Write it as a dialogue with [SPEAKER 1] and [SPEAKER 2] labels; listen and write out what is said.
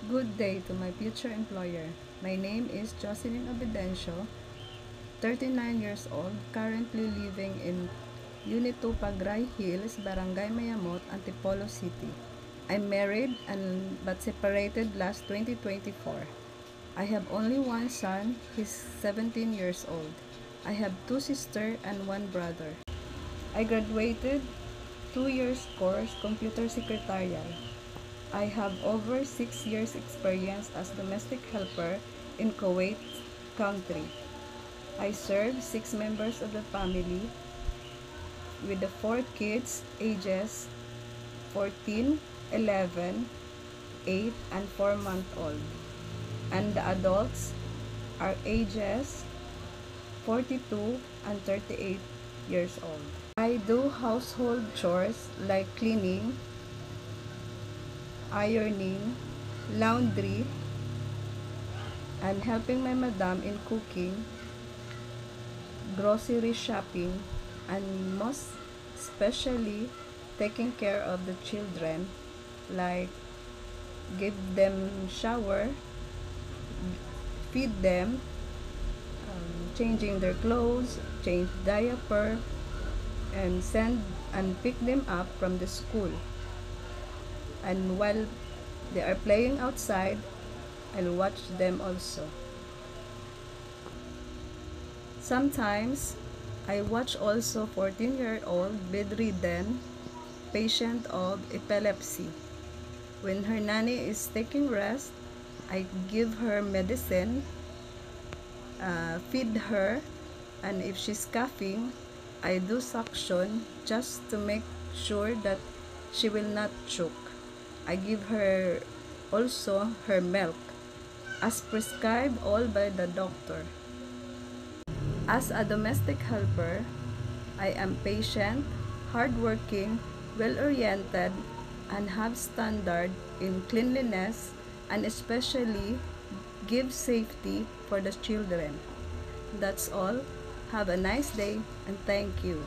[SPEAKER 1] Good day to my future employer. My name is Jocelyn Obidencio, 39 years old, currently living in Unit 2 Pagray Hills, Barangay Mayamot, Antipolo City. I'm married but separated last 2024. I have only one son, he's 17 years old. I have two sisters and one brother. I graduated 2 years course computer secretarial. I have over 6 years experience as domestic helper in Kuwait country. I serve 6 members of the family with the 4 kids ages 14, 11, 8, and 4-month-old. And the adults are ages 42 and 38 years old. I do household chores like cleaning, ironing, laundry, and helping my madam in cooking, grocery shopping, and most especially taking care of the children, like give them shower, feed them, changing their clothes, change diaper, and send and pick them up from the school. And while they are playing outside, I'll watch them also. Sometimes I watch also 14-year-old bedridden patient of epilepsy. When her nanny is taking rest, I give her medicine, feed her, and if she's coughing, I do suction just to make sure that she will not choke. I give her also her milk as prescribed all by the doctor. As a domestic helper, I am patient, hardworking, well-oriented, and have standard in cleanliness, and especially give safety for the children. That's all. Have a nice day and thank you.